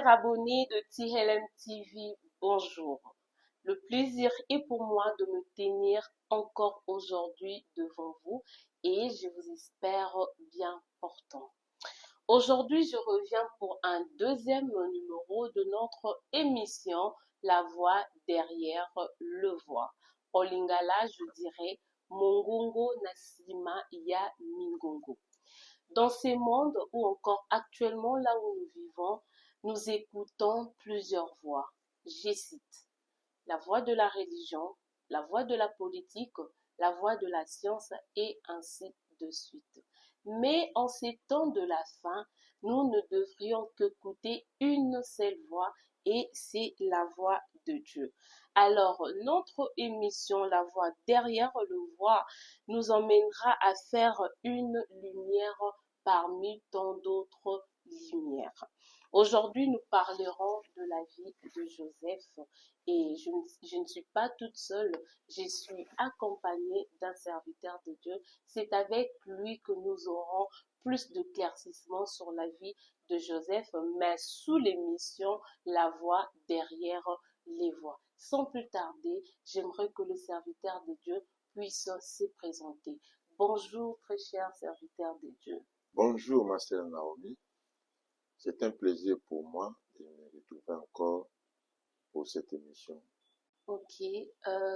Chers abonnés de TLM TV, bonjour. Le plaisir est pour moi de me tenir encore aujourd'hui devant vous et je vous espère bien portant. Aujourd'hui, je reviens pour un deuxième numéro de notre émission La Voix derrière le voix. En lingala, je dirais Mongongo Nasima Ya Mingongo. Dans ces mondes où encore actuellement là où nous vivons, nous écoutons plusieurs voix. Je cite la voix de la religion, la voix de la politique, la voix de la science et ainsi de suite. Mais en ces temps de la fin, nous ne devrions qu'écouter une seule voix et c'est la voix de Dieu. Alors, notre émission La Voix derrière le voix nous emmènera à faire une lumière parmi tant d'autres lumières. Aujourd'hui, nous parlerons de la vie de Joseph et je ne suis pas toute seule, je suis accompagnée d'un serviteur de Dieu. C'est avec lui que nous aurons plus de d'éclaircissement sur la vie de Joseph, mais sous l'émission La Voix derrière les voix. Sans plus tarder, j'aimerais que le serviteur de Dieu puisse se présenter. Bonjour, très cher serviteur de Dieu. Bonjour, ma sœur Naomi. C'est un plaisir pour moi de me retrouver encore pour cette émission. Ok,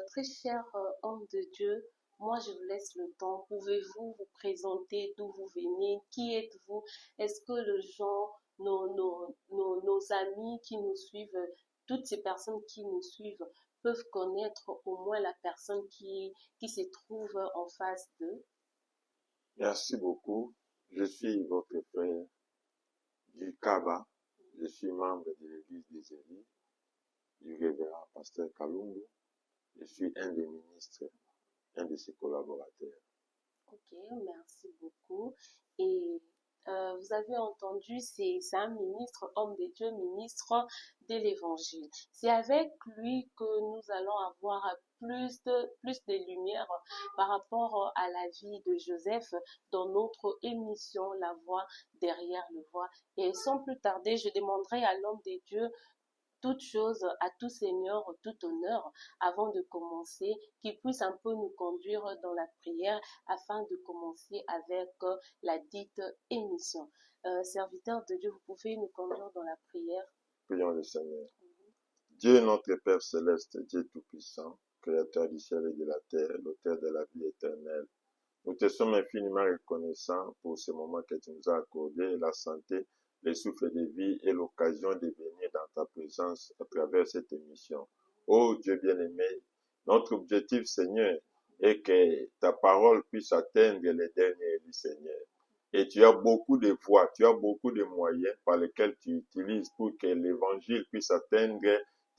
très cher homme de Dieu, moi je vous laisse le temps. Pouvez-vous vous présenter d'où vous venez? Qui êtes-vous? Est-ce que le gens, nos amis qui nous suivent, toutes ces personnes qui nous suivent, peuvent connaître au moins la personne qui se trouve en face d'eux? Merci beaucoup. Je suis votre frère Guy Kaba. Je suis membre de l'église des Élis, du révérend pasteur Kalungu. Je suis un des ministres, un de ses collaborateurs. Ok, merci beaucoup. Et vous avez entendu, c'est un ministre, homme de Dieu, ministre de l'Évangile. C'est avec lui que nous allons avoir plus de lumière par rapport à la vie de Joseph dans notre émission La Voix derrière le voix. Et sans plus tarder, je demanderai à l'homme de Dieu toute chose, à tout Seigneur, tout honneur, avant de commencer, qu'il puisse un peu nous conduire dans la prière afin de commencer avec la dite émission. Serviteur de Dieu, vous pouvez nous conduire dans la prière. Prions le Seigneur. Dieu notre Père céleste, Dieu tout-puissant, créateur du ciel et de la terre, l'auteur de la vie éternelle. Nous te sommes infiniment reconnaissants pour ce moment que tu nous as accordé, la santé, le souffle de vie et l'occasion de venir dans ta présence à travers cette émission. Oh Dieu bien-aimé, notre objectif, Seigneur, est que ta parole puisse atteindre les derniers du Seigneur. Et tu as beaucoup de voies, tu as beaucoup de moyens par lesquels tu utilises pour que l'évangile puisse atteindre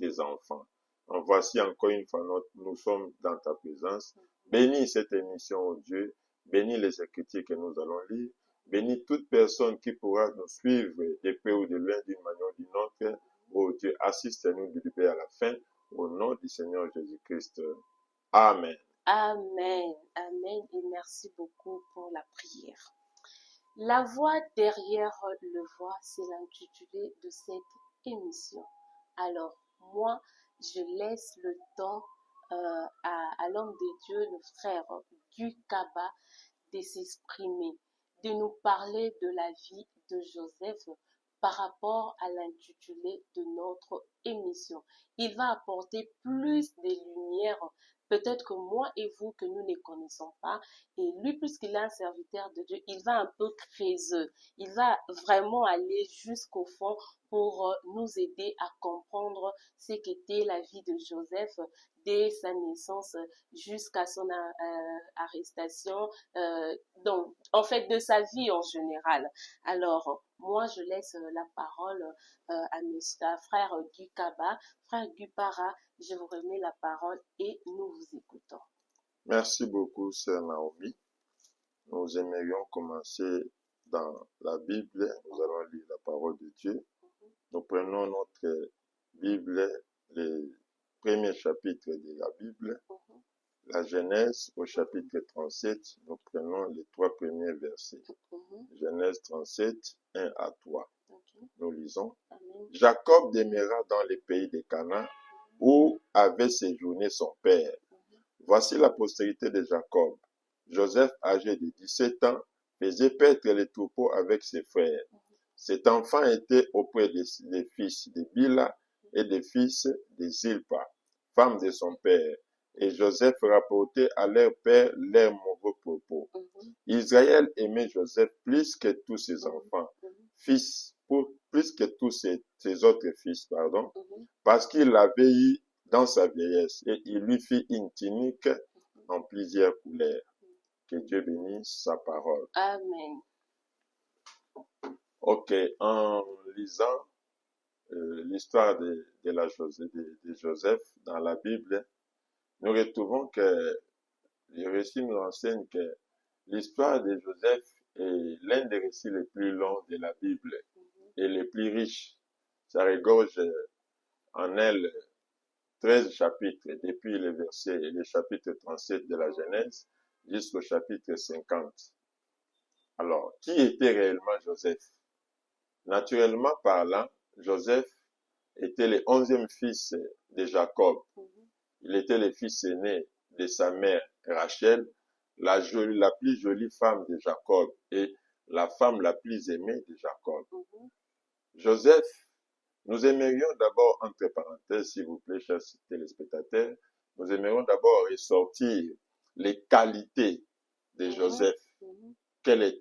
tes enfants. En voici encore une fois, nous sommes dans ta présence. Bénis cette émission, oh Dieu. Bénis les écritures que nous allons lire. Bénis toute personne qui pourra nous suivre de près ou de loin d'une manière ou d'une autre. Oh Dieu, assiste-nous du début à la fin. Au nom du Seigneur Jésus-Christ. Amen. Amen. Amen. Et merci beaucoup pour la prière. La voix derrière le voix, c'est l'intitulé de cette émission. Alors, moi, je laisse le temps à l'homme de Dieu, le frère du Kaba, de s'exprimer, de nous parler de la vie de Joseph par rapport à l'intitulé de notre émission. Il va apporter plus de lumière, peut-être que moi et vous que nous ne connaissons pas, et lui, puisqu'il est un serviteur de Dieu, il va un peu creuser, il va vraiment aller jusqu'au fond pour nous aider à comprendre ce qu'était la vie de Joseph dès sa naissance jusqu'à son arrestation, donc en fait de sa vie en général. Alors moi je laisse la parole à frère Guy Kaba. Frère Guy Para, je vous remets la parole et nous vous écoutons. Merci beaucoup, sœur Naomi. Nous aimerions commencer dans la Bible. Nous allons lire la parole de Dieu. Nous prenons notre Bible, le premier chapitre de la Bible, la Genèse au chapitre 37. Nous prenons les 3 premiers versets. Genèse 37, 1 à 3. Nous lisons. Amen. Jacob demeura dans les pays de Canaan, où avait séjourné son père. Voici la postérité de Jacob. Joseph, âgé de 17 ans, faisait paître les troupeaux avec ses frères. Cet enfant était auprès des fils de Bila et des fils de Zilpa, femme de son père. Et Joseph rapportait à leur père leurs mauvais propos. Israël aimait Joseph plus que tous ses enfants, plus que tous ses autres fils, parce qu'il l'avait eu dans sa vieillesse, et il lui fit une tunique en plusieurs couleurs. Que Dieu bénisse sa parole. Amen. Ok, en lisant l'histoire de Joseph dans la Bible, nous retrouvons que le récit nous enseigne que l'histoire de Joseph est l'un des récits les plus longs de la Bible et les plus riches. Ça regorge en elle 13 chapitres, depuis le chapitre 37 de la Genèse jusqu'au chapitre 50. Alors, qui était réellement Joseph? Naturellement parlant, Joseph était le 11e fils de Jacob. Il était le fils aîné de sa mère Rachel, la plus jolie femme de Jacob et la femme la plus aimée de Jacob. Joseph, nous aimerions d'abord, entre parenthèses, s'il vous plaît, chers téléspectateurs, nous aimerions d'abord ressortir les qualités de Joseph. Quelles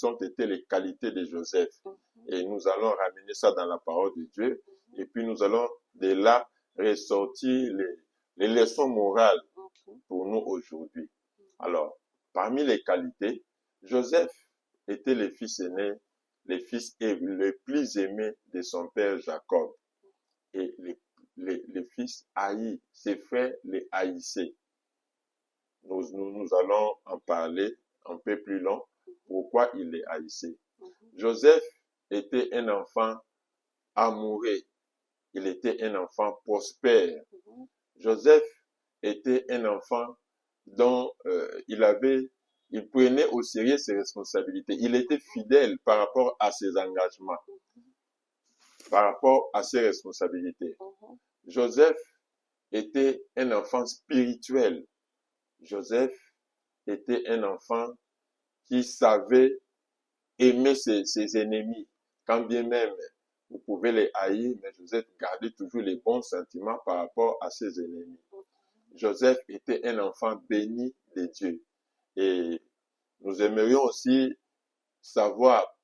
ont été les qualités de Joseph? Et nous allons ramener ça dans la parole de Dieu. Et puis nous allons de là ressortir les leçons morales pour nous aujourd'hui. Alors, parmi les qualités, Joseph était le fils aîné, le plus aimé de son père Jacob. Et les fils haïs, ses frères les haïssaient. Nous allons en parler un peu plus long, pourquoi il les haïssait. Joseph était un enfant amoureux. Il était un enfant prospère. Joseph était un enfant dont il prenait au sérieux ses responsabilités. Il était fidèle par rapport à ses engagements, par rapport à ses responsabilités. Joseph était un enfant spirituel. Joseph était un enfant qui savait aimer ses ennemis. Quand bien même vous pouvez les haïr, mais Joseph gardait toujours les bons sentiments par rapport à ses ennemis. Joseph était un enfant béni de Dieu. Et nous aimerions aussi savoir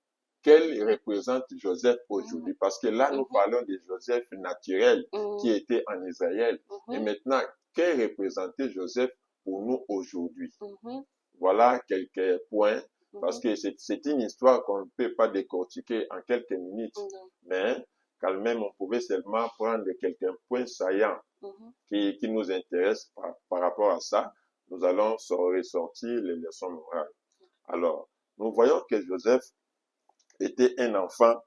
quel représente Joseph aujourd'hui. Parce que là, nous parlons de Joseph naturel qui était en Israël. Et maintenant, quel représentait Joseph pour nous aujourd'hui? Voilà quelques points. Parce que c'est une histoire qu'on ne peut pas décortiquer en quelques minutes. Mais quand même, on pouvait seulement prendre quelques points saillants qui nous intéressent par rapport à ça. Nous allons ressortir les leçons morales. Alors, nous voyons que Joseph était un enfant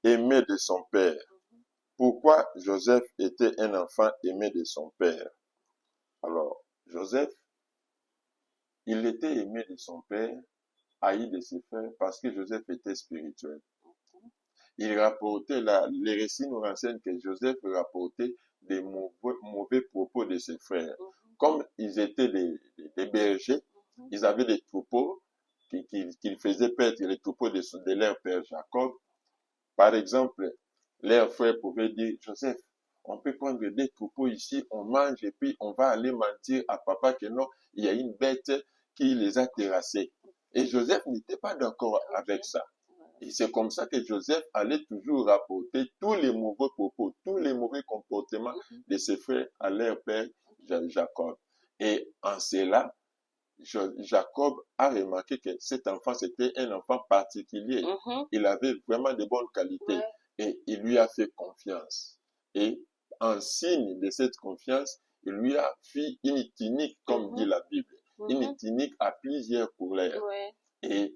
aimé de son père. Pourquoi Joseph était un enfant aimé de son père? Alors, Joseph, il était aimé de son père, haï de ses frères, parce que Joseph était spirituel. Il rapportait, les récits nous renseignent que Joseph rapportait des mauvais propos de ses frères. Comme ils étaient des bergers, ils avaient des troupeaux qu'ils faisaient paître les troupeaux de leur père Jacob. Par exemple, leurs frères pouvaient dire, Joseph, on peut prendre des troupeaux ici, on mange et puis on va aller mentir à papa que non, il y a une bête qui les a terrassés. Et Joseph n'était pas d'accord avec ça. Et c'est comme ça que Joseph allait toujours rapporter tous les mauvais propos, tous les mauvais comportements de ses frères à leur père Jacob. Et en cela, Jacob a remarqué que cet enfant, c'était un enfant particulier. Il avait vraiment de bonnes qualités. Et il lui a fait confiance. Et en signe de cette confiance, il lui a fait une tunique, comme dit la Bible. Une tunique à plusieurs couleurs. Et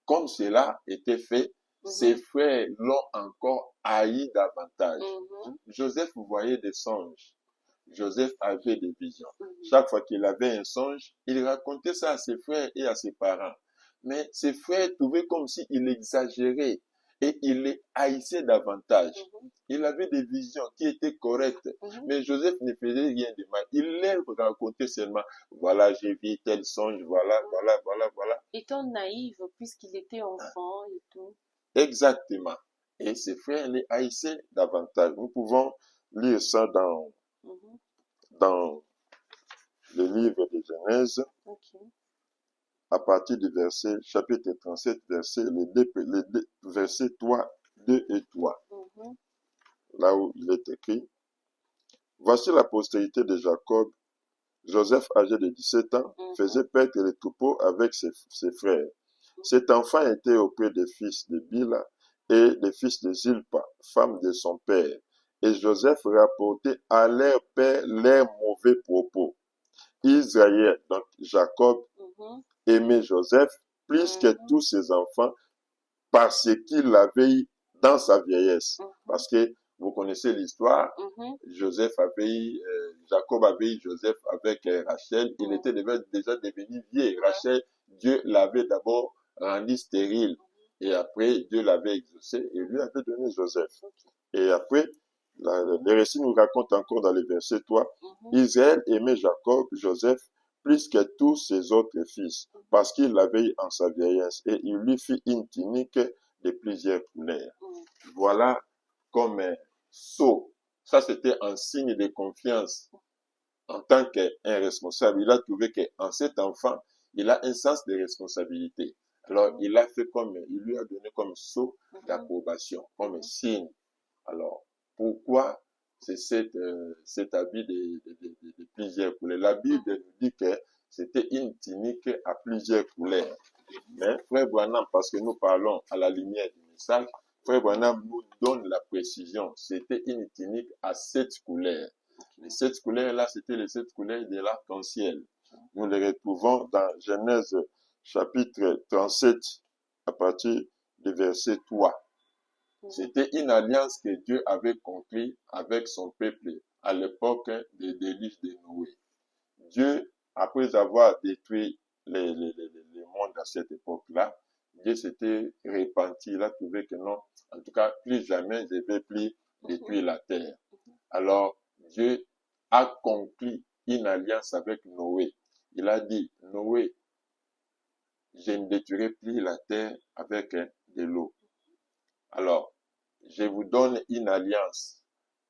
comme cela était fait, ses frères l'ont encore haï davantage. Joseph voyait des songes. Joseph avait des visions. Chaque fois qu'il avait un songe, il racontait ça à ses frères et à ses parents. Mais ses frères trouvaient comme s'il exagérait. et il les haïssait davantage. Il avait des visions qui étaient correctes, mais Joseph ne faisait rien de mal. Il les racontait seulement, voilà, j'ai vu tel songe, voilà. Étant naïf, puisqu'il était enfant et tout. Exactement. Et ses frères les haïssaient davantage. Nous pouvons lire ça dans le livre de Genèse, à partir du chapitre 37, versets 3, 2 et 3. Là où il est écrit, voici la postérité de Jacob. Joseph, âgé de 17 ans, faisait paître les troupeaux avec ses frères. Cet enfant était auprès des fils de Bila et des fils de Zilpa, femme de son père. Et Joseph rapportait à leur père leurs mauvais propos. Israël, donc Jacob, aimait Joseph plus que tous ses enfants parce qu'il l'avait eu dans sa vieillesse. Parce que vous connaissez l'histoire, Jacob avait eu Joseph avec Rachel. Il était déjà devenu vieux. Rachel, Dieu l'avait d'abord rendu stérile. Et après, Dieu l'avait exaucé et lui avait donné Joseph. Et après, le récit nous raconte encore dans le verset 3, Israël aimait Jacob, Joseph, plus que tous ses autres fils, parce qu'il l'avait eu en sa vieillesse, et il lui fit une tunique de plusieurs couleurs. Voilà comme un sceau. Ça, c'était un signe de confiance. En tant qu'un responsable, il a trouvé qu'en cet enfant, il a un sens de responsabilité. Alors, il lui a donné comme sceau d'approbation, comme un signe. Alors, pourquoi c'est cet habit de plusieurs couleurs? La Bible nous dit que c'était une tunique à plusieurs couleurs. Mais Frère Branham, parce que nous parlons à la lumière du message, Frère Branham nous donne la précision. C'était une tunique à 7 couleurs. Les 7 couleurs-là, c'était les 7 couleurs de l'arc-en-ciel. Nous les retrouvons dans Genèse chapitre 37, à partir du verset 3. C'était une alliance que Dieu avait conclue avec son peuple à l'époque des déluges de Noé. Dieu, après avoir détruit le monde à cette époque-là, Dieu s'était repenti. Il a trouvé que non, en tout cas, plus jamais je ne vais plus détruire la terre. Alors, Dieu a conclu une alliance avec Noé. Il a dit, Noé, je ne détruirai plus la terre avec de l'eau. Alors, je vous donne une alliance.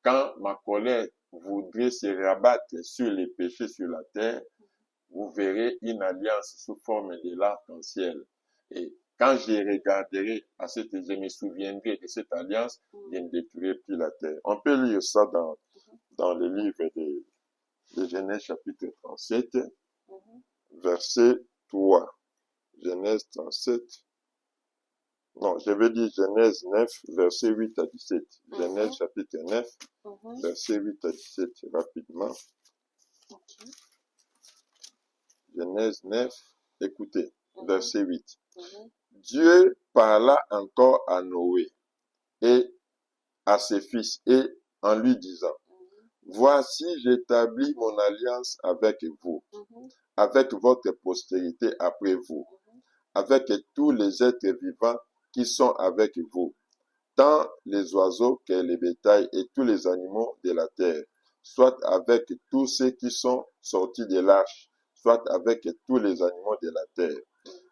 Quand ma colère voudrait se rabattre sur les péchés sur la terre, vous verrez une alliance sous forme de l'arc-en-ciel. Et quand je regarderai je me souviendrai de cette alliance, je ne détruirai plus la terre. On peut lire ça dans le livre de Genèse chapitre 37, verset 3. Genèse 37. Non, je vais dire Genèse 9, verset 8 à 17. Genèse chapitre 9, verset 8 à 17, rapidement. Genèse 9, écoutez, verset 8. Dieu parla encore à Noé et à ses fils et en lui disant, voici j'établis mon alliance avec vous, avec votre postérité après vous, avec tous les êtres vivants qui sont avec vous, tant les oiseaux que les bétails et tous les animaux de la terre, soit avec tous ceux qui sont sortis de l'arche, soit avec tous les animaux de la terre.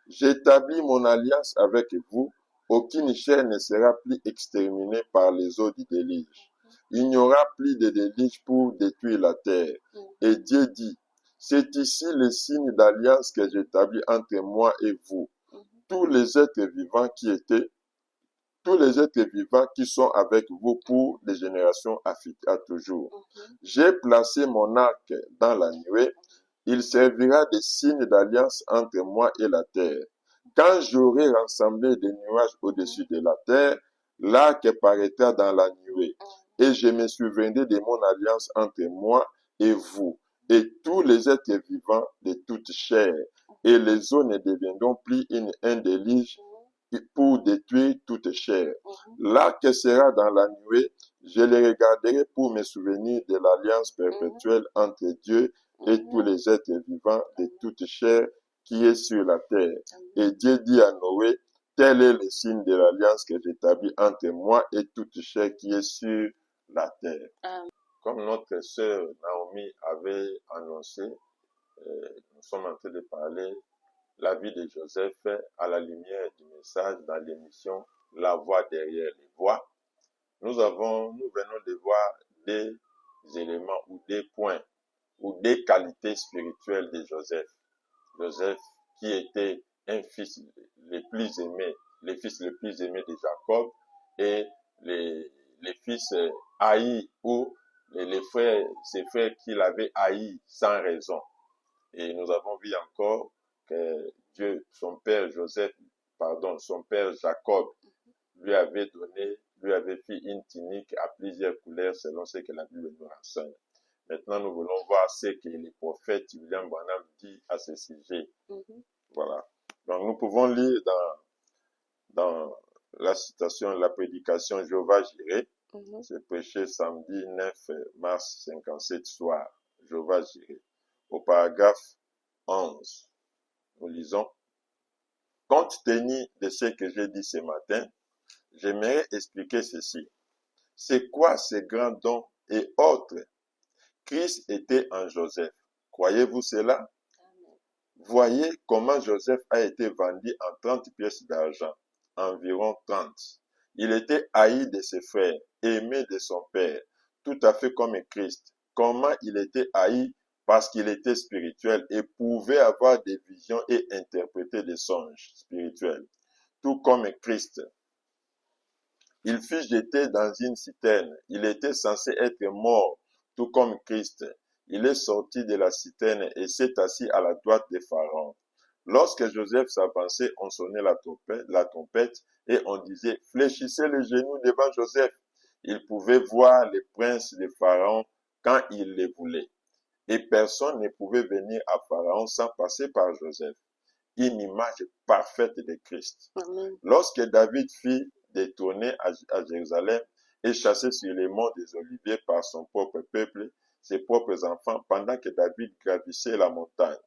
J'établis mon alliance avec vous, aucune chair ne sera plus exterminée par les eaux du déluge. Il n'y aura plus de déluge pour détruire la terre. Et Dieu dit, c'est ici le signe d'alliance que j'établis entre moi et vous. Tous les êtres vivants qui sont avec vous pour des générations à toujours. J'ai placé mon arc dans la nuée. Il servira de signe d'alliance entre moi et la terre. Quand j'aurai rassemblé des nuages au-dessus de la terre, l'arc paraîtra dans la nuée. Et je me souviendrai de mon alliance entre moi et vous, et tous les êtres vivants de toute chair. Et les eaux ne deviendront plus un déluge pour détruire toute chair. L'arc sera dans la nuée, je le regarderai pour me souvenir de l'alliance perpétuelle entre Dieu et tous les êtres vivants de toute chair qui est sur la terre. Et Dieu dit à Noé, tel est le signe de l'alliance que j'établis entre moi et toute chair qui est sur la terre. Comme notre sœur Naomi avait annoncé, nous sommes en train de parler la vie de Joseph à la lumière du message dans l'émission La Voix derrière les voix. Nous venons de voir des éléments ou des points ou des qualités spirituelles de Joseph. Joseph qui était un fils le plus aimé, le fils le plus aimé de Jacob et les fils haïs ou ses frères qu'il avait haïs sans raison. Et nous avons vu encore que son père Jacob lui avait fait une tunique à plusieurs couleurs selon ce que la Bible nous enseigne. Maintenant, nous voulons voir ce que le prophète William Branham dit à ce sujet. Voilà. Donc, nous pouvons lire dans la citation, la prédication Jéhovah Jireh. C'est prêché samedi 9 mars 57 soir. Jéhovah Jireh. Au paragraphe 11, nous lisons: compte tenu de ce que j'ai dit ce matin, j'aimerais expliquer ceci. C'est quoi ces grands dons et autres? Christ était en Joseph. Croyez-vous cela? Voyez comment Joseph a été vendu en 30 pièces d'argent, environ 30. Il était haï de ses frères, aimé de son père, tout à fait comme Christ. Comment il était haï? Parce qu'il était spirituel et pouvait avoir des visions et interpréter des songes spirituels, tout comme Christ. Il fut jeté dans une citerne. Il était censé être mort, tout comme Christ. Il est sorti de la citerne et s'est assis à la droite de Pharaon. Lorsque Joseph s'avançait, on sonnait la trompette et on disait: fléchissez les genoux devant Joseph. Il pouvait voir les princes de Pharaon quand il les voulait. Et personne ne pouvait venir à Pharaon sans passer par Joseph. Une image parfaite de Christ. Amen. Lorsque David fut détourné à Jérusalem et chassé sur les monts des Oliviers par son propre peuple, ses propres enfants, pendant que David gravissait la montagne.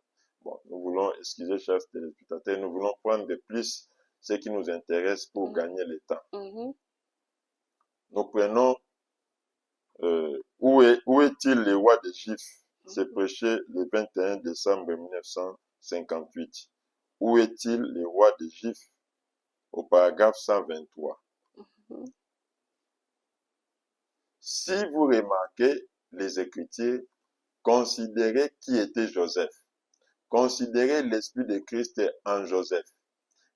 Bon, nous voulons, excusez chers téléspectateurs, nous voulons prendre de plus ce qui nous intéresse pour gagner le temps. Nous prenons où est-il le roi des Juifs? C'est prêché le 21 décembre 1958. Où est-il le roi des Juifs? Au paragraphe 123. Si vous remarquez les Écritures, considérez qui était Joseph. Considérez l'esprit de Christ en Joseph.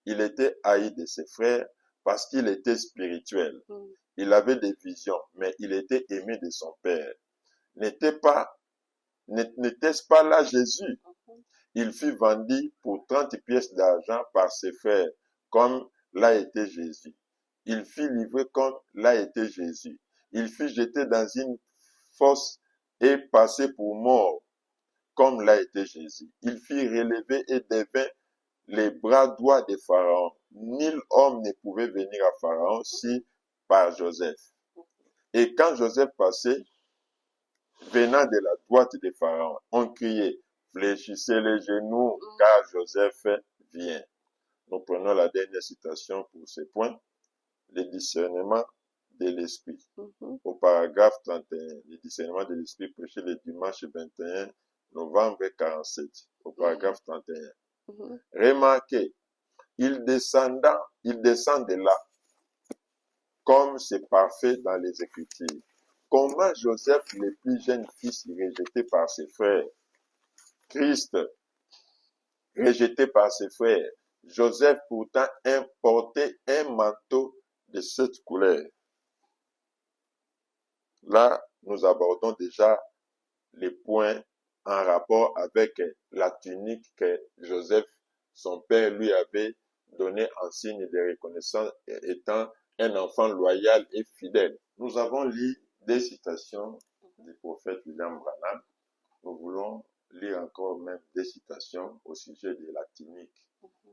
Il était haï de ses frères parce qu'il était spirituel. Il avait des visions, mais il était aimé de son père. N'était-ce pas là Jésus? Il fut vendu pour 30 pièces d'argent par ses frères, comme l'a été Jésus. Il fut livré comme l'a été Jésus. Il fut jeté dans une fosse et passé pour mort, comme l'a été Jésus. Il fut relevé et devint les bras droits de Pharaon. Nul homme ne pouvait venir à Pharaon si par Joseph. Et quand Joseph passait, venant de la droite de Pharaon, on criait: fléchissez les genoux, car Joseph vient. Nous prenons la dernière citation pour ce point. Le discernement de l'esprit. Au paragraphe 31, le discernement de l'esprit prêché le dimanche 21 novembre 47. Au paragraphe 31. Remarquez, il descend de là, comme c'est parfait dans les Écritures. Comment Joseph, le plus jeune fils, rejeté par ses frères, Christ, rejeté par ses frères, Joseph pourtant portait un manteau de cette couleur. Là, nous abordons déjà les points en rapport avec la tunique que Joseph, son père, lui avait donnée en signe de reconnaissance étant un enfant loyal et fidèle. Nous avons lu des citations du prophète William Branham. Nous voulons lire encore même des citations au sujet de la tunique.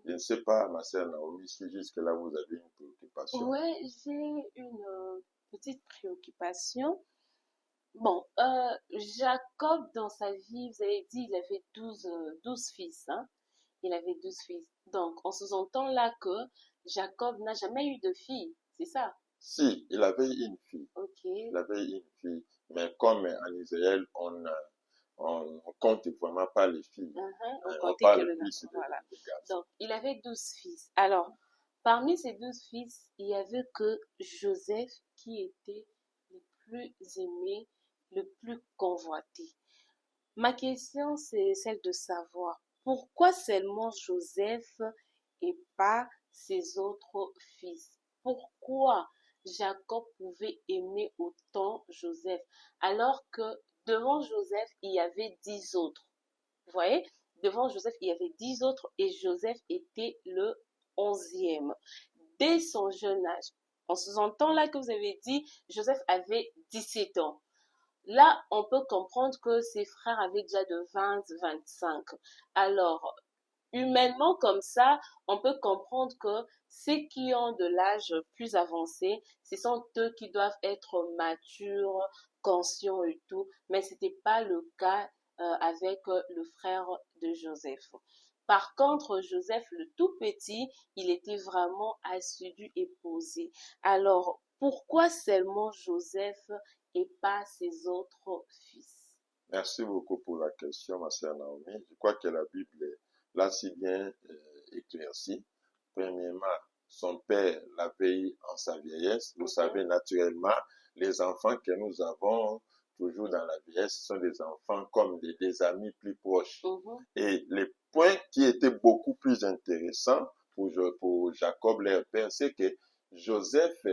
Je ne sais pas, ma sœur Naomi, si jusque-là vous avez une préoccupation. Oui, j'ai une petite préoccupation. Bon, Jacob, dans sa vie, vous avez dit, il avait 12 fils. Hein? Il avait 12 fils. Donc, on sous-entend là que Jacob n'a jamais eu de fille, c'est ça? Si, il avait une fille. Ok. Il avait une fille. Mais comme en Israël, on ne compte vraiment pas les filles. On On comptait que parle le plus garçon, voilà. de garçons. Donc, il avait 12 fils. Alors, parmi ces 12 fils, il y avait que Joseph qui était le plus aimé, le plus convoité. Ma question, c'est celle de savoir pourquoi seulement Joseph et pas ses autres fils? Pourquoi Jacob pouvait aimer autant Joseph alors que devant Joseph, il y avait 10 autres? Vous voyez, devant Joseph, il y avait 10 autres et Joseph était le 11e. Dès son jeune âge, en sous-entend là que vous avez dit, Joseph avait 17 ans. Là, on peut comprendre que ses frères avaient déjà de 20, 25. Alors, humainement comme ça, on peut comprendre que ceux qui ont de l'âge plus avancé, ce sont eux qui doivent être matures, conscients et tout, mais ce n'était pas le cas avec le frère de Joseph. Par contre, Joseph, le tout petit, il était vraiment assidu et posé. Alors, pourquoi seulement Joseph et pas ses autres fils? Merci beaucoup pour la question, ma sœur Naomi. Je crois que la Bible l'a si bien éclairci. Premièrement, son père l'avait eu en sa vieillesse. Vous savez, naturellement, les enfants que nous avons toujours dans la vieillesse sont des enfants comme des amis plus proches. Et les points qui étaient beaucoup plus intéressants pour Jacob, leur père, c'est que Joseph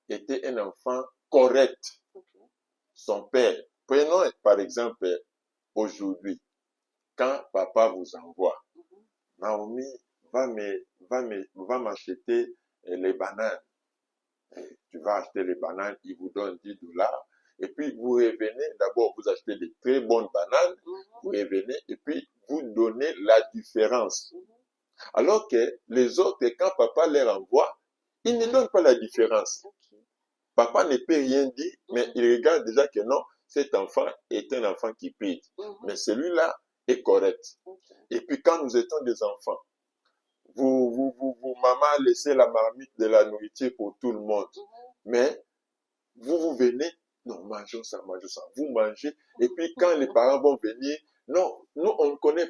était un enfant correct. Son père. Prenons par exemple aujourd'hui, quand papa vous envoie, Naomi va m'acheter les bananes. Tu vas acheter les bananes, il vous donne 10 dollars. Et puis vous revenez, d'abord vous achetez des très bonnes bananes, vous revenez et puis vous donnez la différence. Alors que les autres, quand papa les envoie, ils ne donnent pas la différence. Papa ne peut rien dire, mais il regarde déjà que non, cet enfant est un enfant qui paye. Mais celui-là est correct. Et puis quand nous étions des enfants, maman a laissé la marmite de la nourriture pour tout le monde. Mais vous venez, non, mangeons ça. Vous mangez. Et puis quand les parents vont venir, non, nous, on ne connaît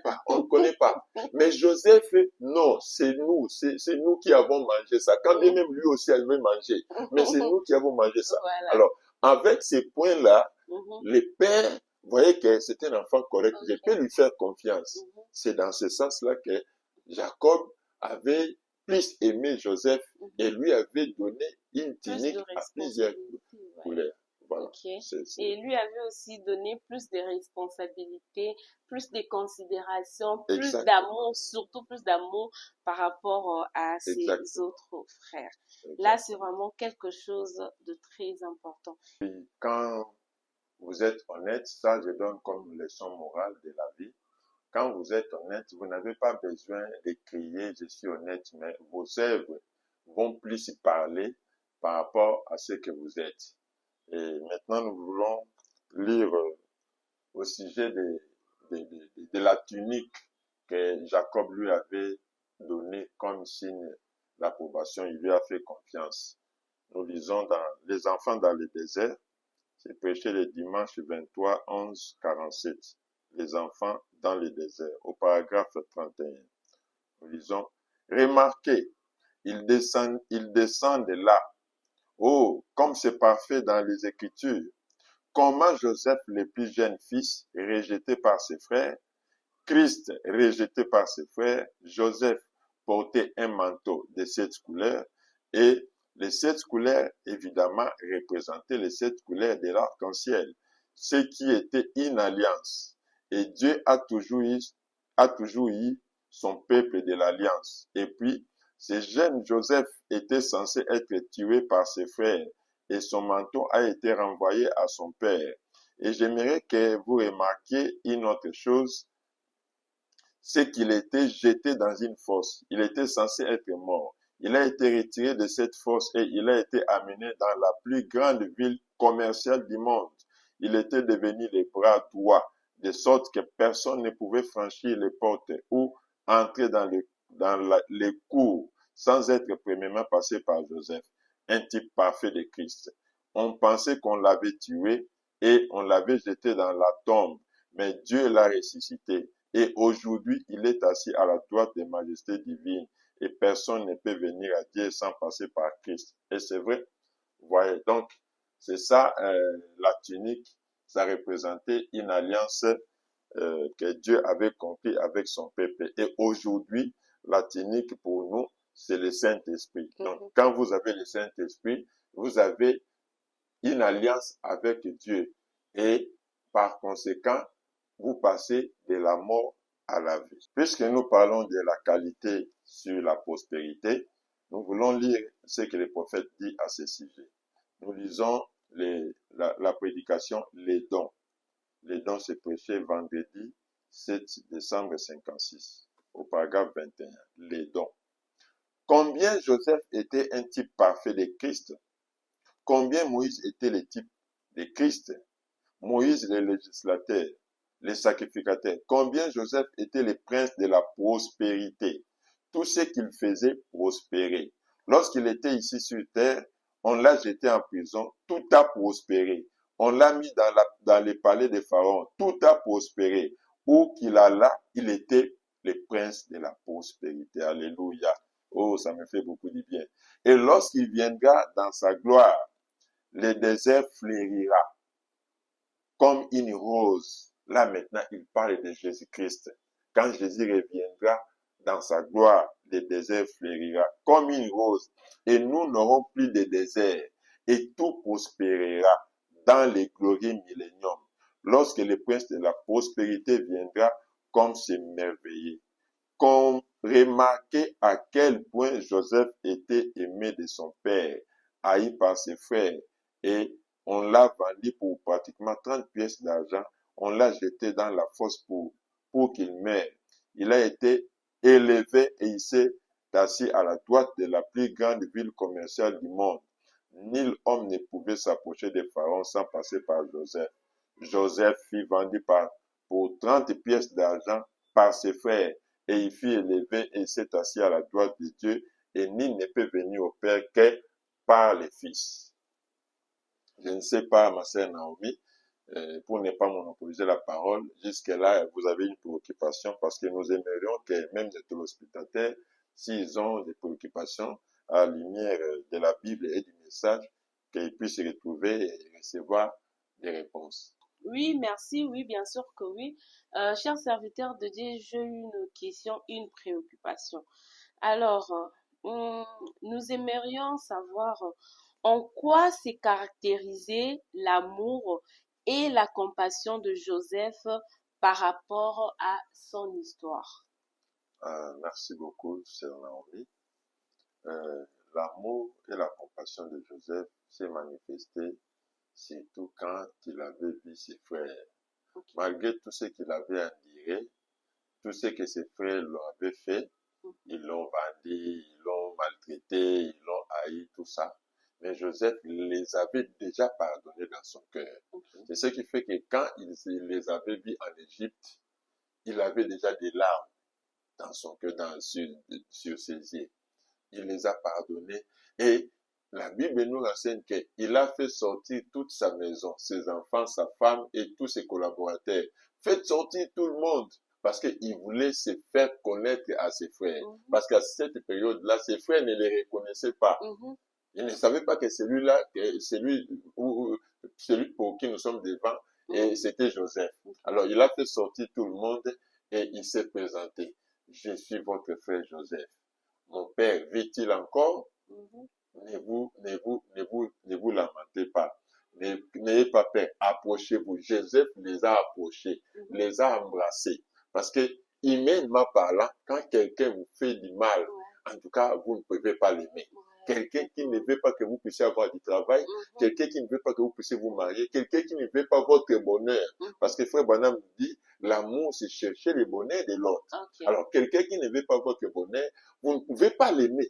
pas. Mais Joseph, non, c'est nous qui avons mangé ça. Quand bien même lui aussi, elle veut manger. Mais c'est nous qui avons mangé ça. Voilà. Alors, avec ces points-là, les pères voyaient que c'était un enfant correct. Je peux lui faire confiance. C'est dans ce sens-là que Jacob avait plus aimé Joseph et lui avait donné une tunique à plusieurs couleurs. Voilà. Et lui avait aussi donné plus de responsabilités, plus de considération, plus d'amour, surtout plus d'amour par rapport à ses autres frères. Là, c'est vraiment quelque chose de très important. Puis, quand vous êtes honnête, ça je donne comme leçon morale de la vie. Quand vous êtes honnête, vous n'avez pas besoin de crier « je suis honnête », mais vos œuvres vont plus parler par rapport à ce que vous êtes. Et maintenant, nous voulons lire au sujet de la tunique que Jacob lui avait donnée comme signe d'approbation. Il lui a fait confiance. Nous lisons dans Les enfants dans le désert. C'est prêché le dimanche 23, 11, 47. Les enfants dans le désert, au paragraphe 31. Nous lisons, remarquez, ils descendent là. Oh, comme c'est parfait dans les Écritures. Comment Joseph, le plus jeune fils, rejeté par ses frères, Christ, rejeté par ses frères, Joseph portait un manteau de 7 couleurs et les 7 couleurs, évidemment, représentaient les 7 couleurs de l'arc-en-ciel, ce qui était une alliance. Et Dieu a toujours eu son peuple de l'alliance. Et puis, ce jeune Joseph était censé être tué par ses frères et son manteau a été renvoyé à son père. Et j'aimerais que vous remarquiez une autre chose, c'est qu'il était jeté dans une fosse. Il était censé être mort. Il a été retiré de cette fosse et il a été amené dans la plus grande ville commerciale du monde. Il était devenu le bras droit, de sorte que personne ne pouvait franchir les portes ou entrer dans les cours sans être premièrement passé par Joseph, un type parfait de Christ. On pensait qu'on l'avait tué et on l'avait jeté dans la tombe, mais Dieu l'a ressuscité. Et aujourd'hui, il est assis à la droite des majestés divines et personne ne peut venir à Dieu sans passer par Christ. Et c'est vrai, vous voyez, donc c'est ça, la tunique, ça représentait une alliance que Dieu avait conclue avec son peuple. Et aujourd'hui, la tunique pour nous, c'est le Saint-Esprit. Donc, quand vous avez le Saint-Esprit, vous avez une alliance avec Dieu. Et par conséquent, vous passez de la mort à la vie. Puisque nous parlons de la qualité sur la prospérité, nous voulons lire ce que le prophète dit à ce sujet. Nous lisons la prédication Les dons. Les dons se prêchaient vendredi 7 décembre 56, au paragraphe 21. Les dons. Combien Joseph était un type parfait de Christ? Combien Moïse était le type de Christ? Moïse le législateur, le sacrificateur. Combien Joseph était le prince de la prospérité? Tout ce qu'il faisait prospérer. Lorsqu'il était ici sur terre, on l'a jeté en prison, tout a prospéré. On l'a mis dans les palais de Pharaon, tout a prospéré. Où qu'il alla, il était le prince de la prospérité. Alléluia. Oh, ça me fait beaucoup de bien. Et lorsqu'il viendra dans sa gloire, le désert fleurira comme une rose. Là maintenant, il parle de Jésus-Christ. Quand Jésus reviendra dans sa gloire, le désert fleurira comme une rose. Et nous n'aurons plus de désert. Et tout prospérera dans les glorieux milléniums. Lorsque le prince de la prospérité viendra, comme s'émerveiller. Qu'on remarque à quel point Joseph était aimé de son père, haï par ses frères. Et on l'a vendu pour pratiquement 30 pièces d'argent. On l'a jeté dans la fosse pour qu'il meure. Il a été élevé et il s'est assis à la droite de la plus grande ville commerciale du monde. Nul homme ne pouvait s'approcher de Pharaon sans passer par Joseph. Joseph fut vendu pour 30 pièces d'argent par ses frères. Et il fut élevé et il s'est assis à la droite de Dieu. Et nul ne peut venir au Père que par le Fils. Je ne sais pas, ma sœur Naomi, pour ne pas monopoliser la parole, jusque-là, vous avez une préoccupation parce que nous aimerions que même les téléspectateurs, s'ils ont des préoccupations à la lumière de la Bible et du message, qu'ils puissent retrouver et recevoir des réponses. Oui, merci, oui, bien sûr que oui. Chers serviteurs de Dieu, j'ai une question, une préoccupation. Alors, nous aimerions savoir en quoi s'est caractérisé l'amour et la compassion de Joseph par rapport à son histoire. Merci beaucoup, sœur Naomi. L'amour et la compassion de Joseph s'est manifesté surtout quand il avait vu ses frères. Okay. Malgré tout ce qu'il avait enduré, tout ce que ses frères lui avaient fait, ils l'ont vendu, ils l'ont maltraité, ils l'ont haï, tout ça. Mais Joseph les avait déjà pardonnés dans son cœur. Okay. C'est ce qui fait que quand il les avait vus en Égypte, il avait déjà des larmes dans son cœur, sur ses yeux. Il les a pardonnés et la Bible nous renseigne qu'il a fait sortir toute sa maison, ses enfants, sa femme et tous ses collaborateurs. Faites sortir tout le monde parce qu'il voulait se faire connaître à ses frères. Parce qu'à cette période-là, ses frères ne les reconnaissaient pas. Ils ne savaient pas que celui-là, celui pour qui nous sommes devant, et c'était Joseph. Alors, il a fait sortir tout le monde et il s'est présenté. Je suis votre frère Joseph. Mon père vit-il encore? Ne vous lamentez pas. N'ayez pas peur. Approchez-vous. Joseph les a approchés, les a embrassés. Parce que, humainement parlant, quand quelqu'un vous fait du mal, en tout cas, vous ne pouvez pas l'aimer. Quelqu'un qui ne veut pas que vous puissiez avoir du travail, quelqu'un qui ne veut pas que vous puissiez vous marier, quelqu'un qui ne veut pas votre bonheur. Parce que Frère Branham nous dit, l'amour, c'est chercher le bonheur de l'autre. Okay. Alors, quelqu'un qui ne veut pas votre bonheur, vous ne pouvez pas l'aimer,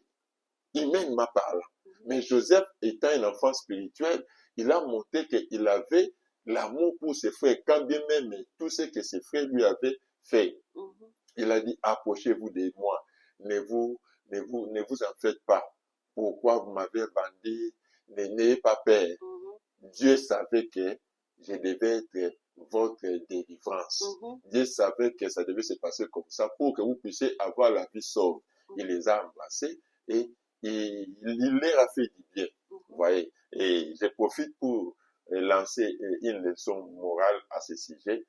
humainement parlant. Mais Joseph, étant un enfant spirituel, il a montré qu'il avait l'amour pour ses frères, quand bien même tout ce que ses frères lui avaient fait. Il a dit, approchez-vous de moi, ne ne vous en faites pas. Pourquoi vous m'avez vendu? N'ayez pas peur. Dieu savait que je devais être votre délivrance. Dieu savait que ça devait se passer comme ça pour que vous puissiez avoir la vie sauve. Il les a embrassés et il leur a fait du bien. Vous voyez. Et je profite pour lancer une leçon morale à ce sujet.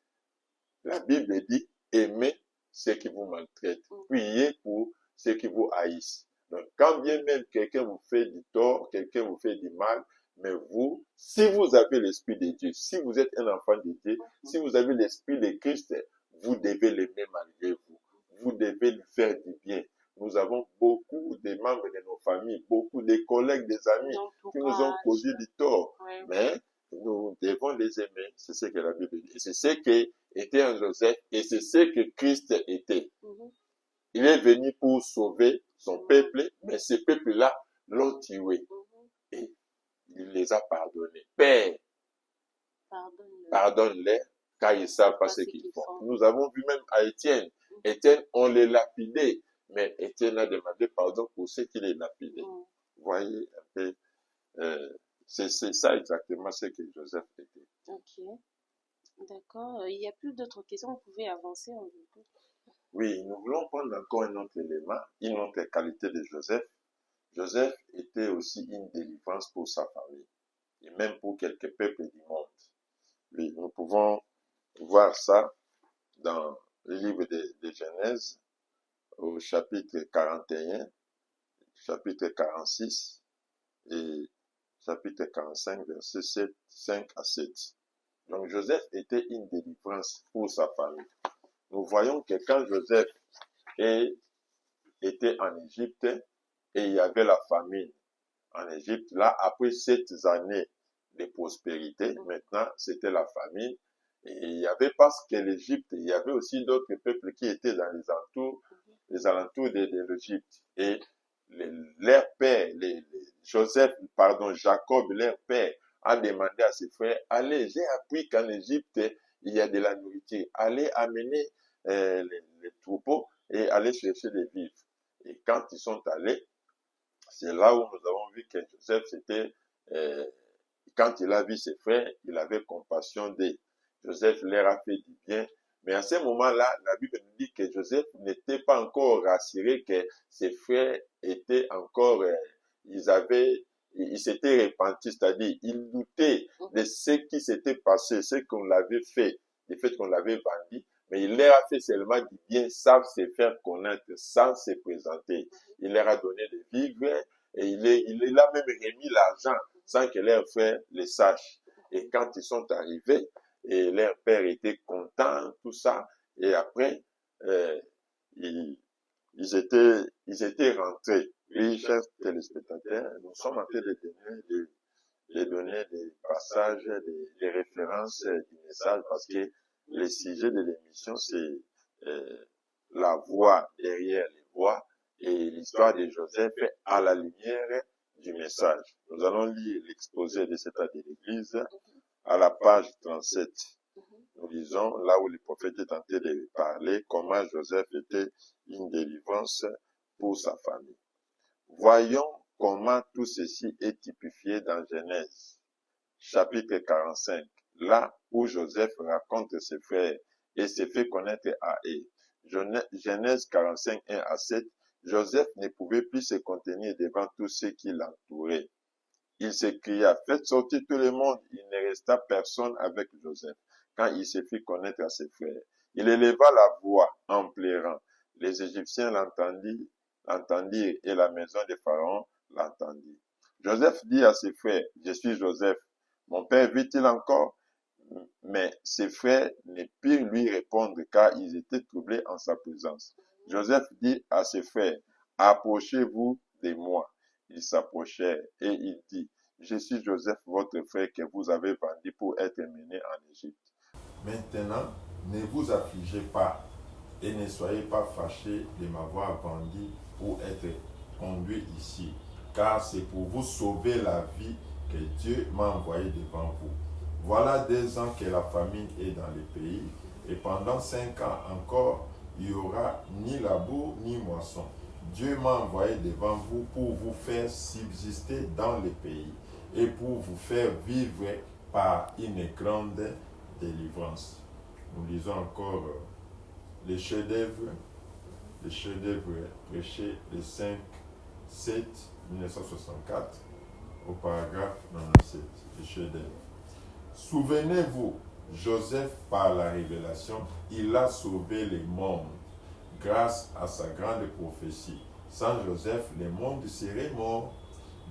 La Bible dit, aimez ceux qui vous maltraitent. Priez pour ceux qui vous haïssent. Donc, quand bien même quelqu'un vous fait du tort, quelqu'un vous fait du mal, mais vous, si vous avez l'Esprit de Dieu, si vous êtes un enfant de Dieu, si vous avez l'Esprit de Christ, vous devez l'aimer malgré vous. Vous devez lui faire du bien. Nous avons beaucoup de membres de nos familles, beaucoup de collègues, des amis qui nous ont causé du tort. Mais nous devons les aimer. C'est ce que la Bible dit. Et c'est ce qu'était un Joseph et c'est ce que Christ était. Il est venu pour sauver son peuple, mais ce peuple-là l'ont tué. Et il les a pardonnés. Père, pardonne-les, car ils ne savent pas ce qu'ils font. Nous avons vu même à Étienne. Étienne, on les lapidait, mais Étienne a demandé pardon pour ceux qui les lapidaient. Vous voyez un peu, c'est ça exactement ce que Joseph était. Ok, d'accord. Il n'y a plus d'autres questions, vous pouvez avancer en début. Oui, nous voulons prendre encore un autre élément, une autre qualité de Joseph. Joseph était aussi une délivrance pour sa famille et même pour quelques peuples du monde. Oui, nous pouvons voir ça dans le livre de Genèse au chapitre 41, chapitre 46 et chapitre 45, versets 5 à 7. Donc Joseph était une délivrance pour sa famille. Nous voyons que quand Joseph était en Égypte et il y avait la famine en Égypte, là, après 7 années de prospérité, maintenant, c'était la famine. Et il n'y avait pas que l'Égypte, il y avait aussi d'autres peuples qui étaient dans les alentours de l'Égypte. Et leur père, Jacob, leur père, a demandé à ses frères, allez, j'ai appris qu'en Égypte, il y a de la nourriture. Allez amener les troupeaux et allez chercher des vivres. Et quand ils sont allés, c'est là où nous avons vu que Joseph, quand il a vu ses frères, il avait compassion d'eux. Joseph leur a fait du bien. Mais à ce moment-là, la Bible nous dit que Joseph n'était pas encore rassuré que ses frères étaient encore, ils s'étaient repentis, c'est-à-dire ils doutaient de ce qui s'était passé, ce qu'on l'avait fait, le fait qu'on l'avait vendu. Mais il leur a fait seulement du bien sans se faire connaître, sans se présenter. Il leur a donné des vivres et il a même remis l'argent sans que leurs frères le sachent. Et quand ils sont arrivés, et leur père était content, tout ça, et après, ils étaient rentrés. Oui, chers téléspectateurs, nous sommes en train de donner des passages, des références du message, parce que le sujet de l'émission, c'est la voix derrière les voix et l'histoire de Joseph à la lumière du message. Nous allons lire l'exposé de cet état de l'Église à la page 37. Nous lisons là où le prophète est tenté de parler comment Joseph était une délivrance pour sa famille. Voyons comment tout ceci est typifié dans Genèse, chapitre 45, là où Joseph raconte ses frères et se fait connaître à eux. Genèse 45, 1 à 7, Joseph ne pouvait plus se contenir devant tous ceux qui l'entouraient. Il s'écria, faites sortir tout le monde. Il ne resta personne avec Joseph quand il se fit connaître à ses frères. Il éleva la voix en pleurant. Les Égyptiens l'entendirent et la maison de Pharaon l'entendit. Joseph dit à ses frères, je suis Joseph. Mon père vit-il encore? Mais ses frères ne purent lui répondre car ils étaient troublés en sa présence. Joseph dit à ses frères, approchez-vous de moi. Ils s'approchèrent et il dit, je suis Joseph, votre frère que vous avez vendu pour être mené en Égypte. Maintenant, ne vous affligez pas et ne soyez pas fâchés de m'avoir vendu pour être conduit ici, car c'est pour vous sauver la vie que Dieu m'a envoyé devant vous. Voilà 2 ans que la famine est dans le pays, et pendant 5 ans encore, il n'y aura ni labour ni moisson. Dieu m'a envoyé devant vous pour vous faire subsister dans le pays et pour vous faire vivre par une grande délivrance. Nous lisons encore les chefs-d'œuvre prêchés le 5/7/1964 au paragraphe 97, les chefs-d'œuvre. Souvenez-vous, Joseph, par la révélation, il a sauvé le monde grâce à sa grande prophétie. Sans Joseph, le monde serait mort.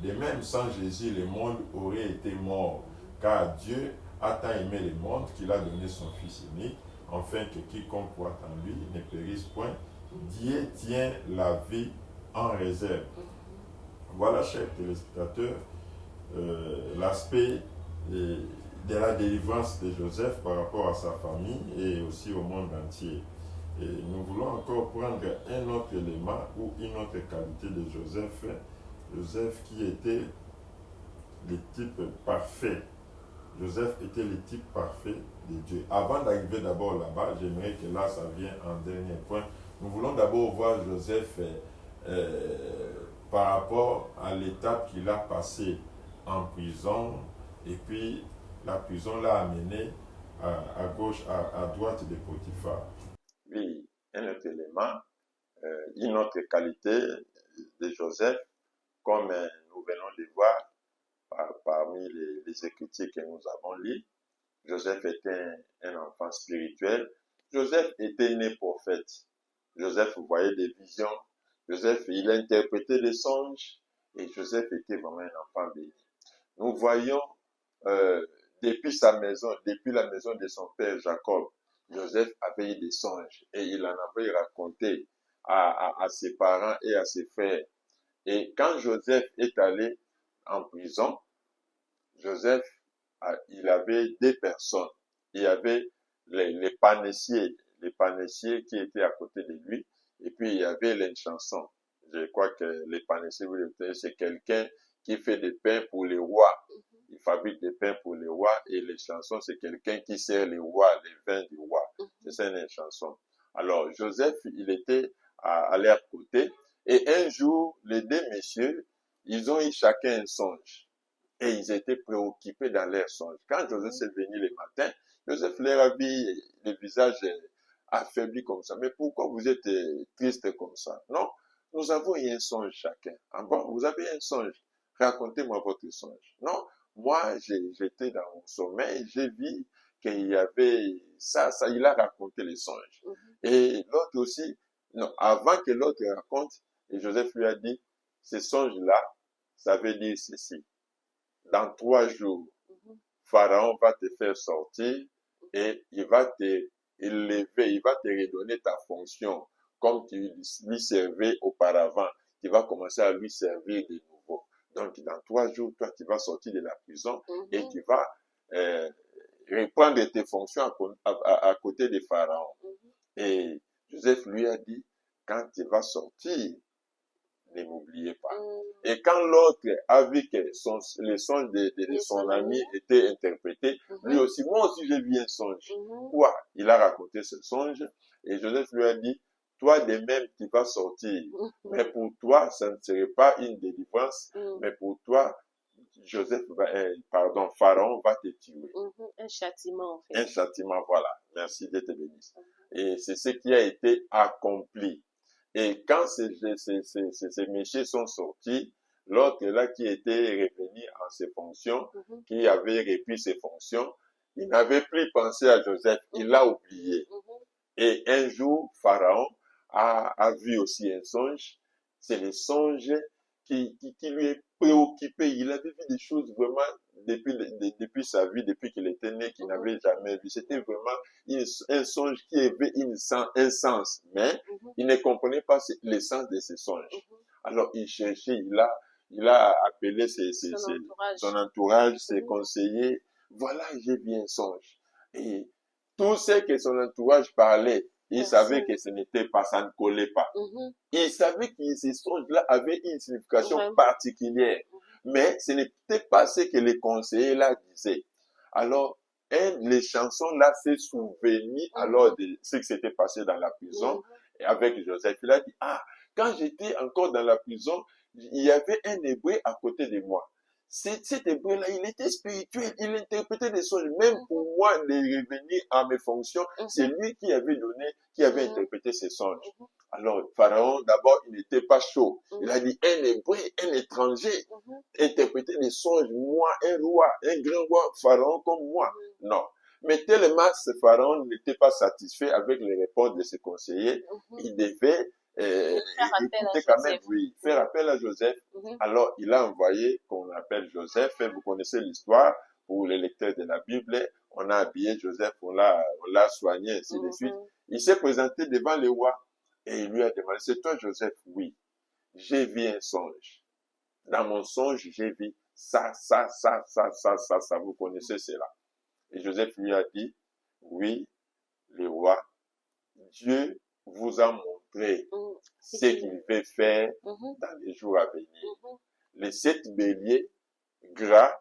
De même, sans Jésus, le monde aurait été mort, car Dieu a tant aimé le monde qu'il a donné son Fils unique, afin que quiconque croit en lui ne périsse point. Dieu tient la vie en réserve. Voilà, chers téléspectateurs, l'aspect de la délivrance de Joseph par rapport à sa famille et aussi au monde entier. Et nous voulons encore prendre un autre élément ou une autre qualité de Joseph. Joseph qui était le type parfait. Joseph était le type parfait de Dieu. Avant d'arriver d'abord là-bas, j'aimerais que là, ça vienne en dernier point. Nous voulons d'abord voir Joseph par rapport à l'étape qu'il a passée en prison, et puis la prison l'a amené à gauche, à droite de Potiphar. Oui, un autre élément, une autre qualité de Joseph, comme nous venons de voir parmi les écritures que nous avons lus. Joseph était un enfant spirituel. Joseph était né prophète. Joseph voyait des visions. Joseph, il interprétait des songes. Et Joseph était vraiment un enfant béni. Nous voyons, depuis sa maison, depuis la maison de son père Jacob, Joseph avait eu des songes. Et il en avait raconté à ses parents et à ses frères. Et quand Joseph est allé en prison, Joseph, il avait deux personnes. Il y avait les panessiers qui étaient à côté de lui, et puis il y avait les chansons. Je crois que les panessiers, c'est quelqu'un qui fait des pains pour les rois. Il fabrique des pains pour les rois, et les chansons, c'est quelqu'un qui sert les rois, les vins du roi. C'est ça, une chanson. Alors, Joseph, il était à leur côté, et un jour, les deux messieurs, ils ont eu chacun un songe. Et ils étaient préoccupés dans leurs songes. Quand Joseph est venu le matin, Joseph leur a vu le visage affaibli comme ça. Mais pourquoi vous êtes triste comme ça? Non, nous avons eu un songe chacun. Ah bon, vous avez un songe? Racontez-moi votre songe. Non, moi, j'étais dans mon sommeil, j'ai vu qu'il y avait ça, il a raconté les songes. Et l'autre aussi, non, avant que l'autre raconte, et Joseph lui a dit, ces songes-là, ça veut dire ceci. Dans 3 jours, Pharaon va te faire sortir et il va te élever, il va te redonner ta fonction comme tu lui servais auparavant. Tu vas commencer à lui servir de nouveau. Donc, dans 3 jours, toi, tu vas sortir de la prison et tu vas reprendre tes fonctions à côté de Pharaon. Et Joseph lui a dit, quand tu vas sortir, ne m'oubliez pas. Et quand l'autre a vu que les songes de son ami étaient interprétés, lui aussi, moi aussi j'ai vu un songe. Quoi? Il a raconté ce songe et Joseph lui a dit, toi de même tu vas sortir. Mais pour toi, ça ne serait pas une délivrance, mais pour toi, Pharaon va te tuer. Un châtiment, en fait. Un châtiment, voilà. Merci de te bénir. Et c'est ce qui a été accompli. Et quand ces messieurs sont sortis, l'autre là qui était revenu en ses fonctions, qui avait repris ses fonctions, il n'avait plus pensé à Joseph, il l'a oublié. Et un jour, Pharaon a vu aussi un songe. C'est le songe qui lui est préoccupé. Il avait vu des choses vraiment depuis sa vie, depuis qu'il était né, qu'il n'avait jamais vu. C'était vraiment un songe qui avait un sens, mais il ne comprenait pas le sens de ce songe. Alors il cherchait, il a appelé son entourage, ses conseillers. Voilà, j'ai vu un songe. Et tout ce que son entourage parlait, il savait que ce n'était pas, ça ne collait pas. Il savait que ces songes-là avaient une signification particulière. Mais ce n'était pas ce que les conseillers là disaient. Alors, les chansons là s'est souvenu alors de ce qui s'était passé dans la prison avec Joseph. Il a dit, Quand j'étais encore dans la prison, il y avait un hébreu à côté de moi. Cet hébreu-là, il était spirituel, il interprétait des songes. Même pour moi, de revenir à mes fonctions, c'est lui qui avait interprété ces songes. Alors, Pharaon, d'abord, il n'était pas chaud. Il a dit, un hébreu, un étranger, interpréter des songes, moi, un roi, un grand roi, Pharaon comme moi. Non. Mais tellement ce Pharaon n'était pas satisfait avec les réponses de ses conseillers, il devait écouter quand même, faire appel à Joseph. Alors, il a envoyé, qu'on appelle Joseph, vous connaissez l'histoire, pour les lecteurs de la Bible, on a habillé Joseph, on l'a soigné, ainsi de suite. Il s'est présenté devant le roi et il lui a demandé, c'est toi Joseph? Oui, j'ai vu un songe. Dans mon songe, j'ai vu ça, vous connaissez cela. Et Joseph lui a dit, oui, le roi, Dieu vous a montré ce qu'il veut faire dans les jours à venir. Les 7 béliers gras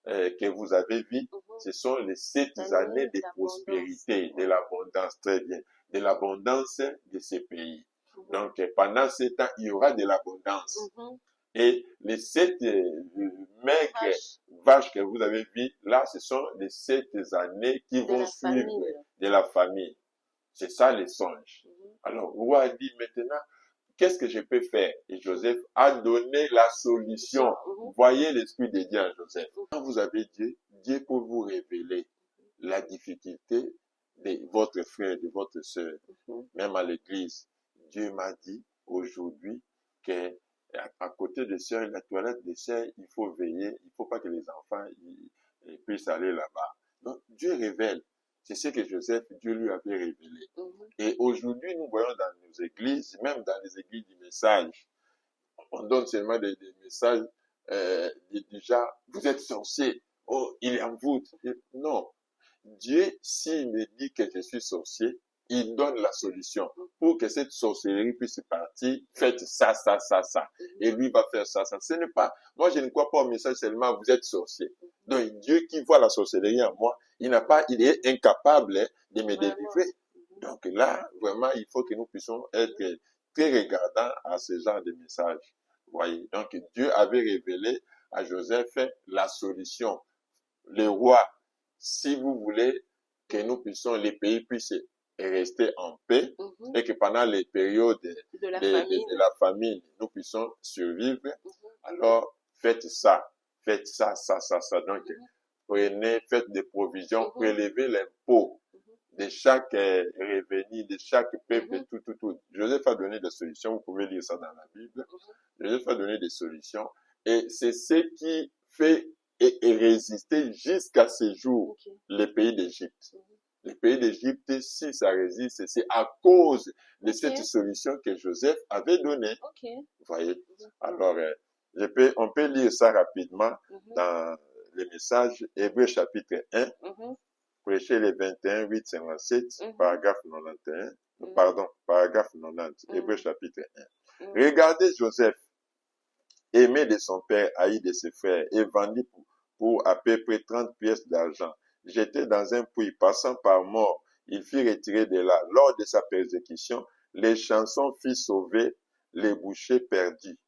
que vous avez vus, ce sont les 7 années de prospérité, de l'abondance, très bien, de l'abondance de ces pays. Donc, pendant ce temps, il y aura de l'abondance. Et les 7 maigres vaches que vous avez vues, là, ce sont les 7 années qui vont suivre de la famille. C'est ça les songes. Alors, le roi a dit maintenant, qu'est-ce que je peux faire? Et Joseph a donné la solution. Voyez l'Esprit de Dieu en Joseph. Quand vous avez Dieu, Dieu peut vous révéler la difficulté de votre frère, de votre sœur, même à l'église. Dieu m'a dit aujourd'hui que à côté des sœurs, la toilette des sœurs, il faut veiller, il ne faut pas que les enfants ils puissent aller là-bas. Donc, Dieu révèle. C'est ce que Joseph, Dieu lui avait révélé. Et aujourd'hui, nous voyons dans nos églises, même dans les églises du message, on donne seulement des messages déjà, vous êtes sorcier, oh, il est en voûte. Non. Dieu, s'il me dit que je suis sorcier, il donne la solution. Pour que cette sorcellerie puisse partir, faites ça. Et lui va faire ça. Ce n'est pas, moi je ne crois pas au message seulement, vous êtes sorcier. Donc Dieu qui voit la sorcellerie en moi, il est incapable de me délivrer. Donc là, vraiment, il faut que nous puissions être très regardants à ce genre de messages. Voyez. Donc Dieu avait révélé à Joseph la solution. Le roi, si vous voulez que nous puissions, les pays puissent rester en paix et que pendant les périodes de la famine, nous puissions survivre, alors faites ça. Donc, faites des provisions, prélevez l'impôt de chaque revenu, de chaque peuple, tout. Joseph a donné des solutions, vous pouvez lire ça dans la Bible. Joseph a donné des solutions et c'est ce qui fait et résister jusqu'à ce jour les pays d'Égypte. Les pays d'Égypte, si ça résiste, c'est à cause de cette solution que Joseph avait donnée. Vous voyez? Alors, on peut lire ça rapidement dans le message Hébreux chapitre 1, prêcher les 21, 8, 57, paragraphe 91, paragraphe 90, Hébreux chapitre 1. Regardez Joseph, aimé de son père, haï de ses frères, et vendu pour à peu près 30 pièces d'argent. Jeté dans un puits, passant par mort, il fut retiré de là. Lors de sa persécution, les chansons firent sauver les bouchers perdus.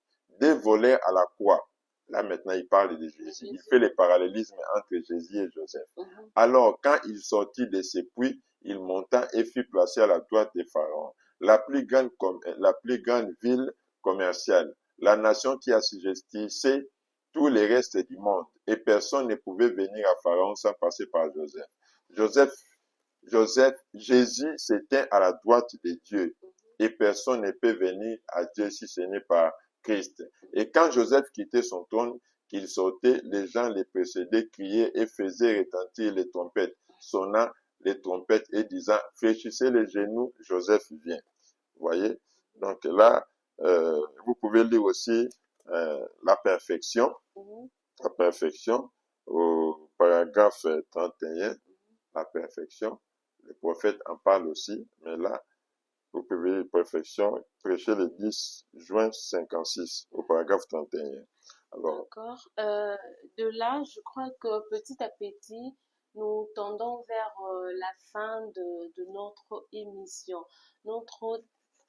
Des voleurs à la croix. Là maintenant, il parle de Jésus. Il fait le parallélisme entre Jésus et Joseph. Alors, quand il sortit de ce puits, il monta et fut placé à la droite de Pharaon, la plus grande ville commerciale, la nation qui assujettissait tous les restes du monde, et personne ne pouvait venir à Pharaon sans passer par Joseph. Jésus s'était à la droite de Dieu, et personne ne peut venir à Dieu si ce n'est par Christ. Et quand Joseph quittait son trône, qu'il sortait, les gens les précédaient, criaient et faisaient retentir les trompettes, sonnant les trompettes et disant, fléchissez les genoux, Joseph vient. Vous voyez? Donc là, vous pouvez lire aussi la perfection au paragraphe 31, la perfection. Le prophète en parle aussi, mais là, vous pouvez lire perfection, prêcher le 10 juin 56, au paragraphe 31. Alors, d'accord. De là, je crois que petit à petit, nous tendons vers la fin de notre émission. Notre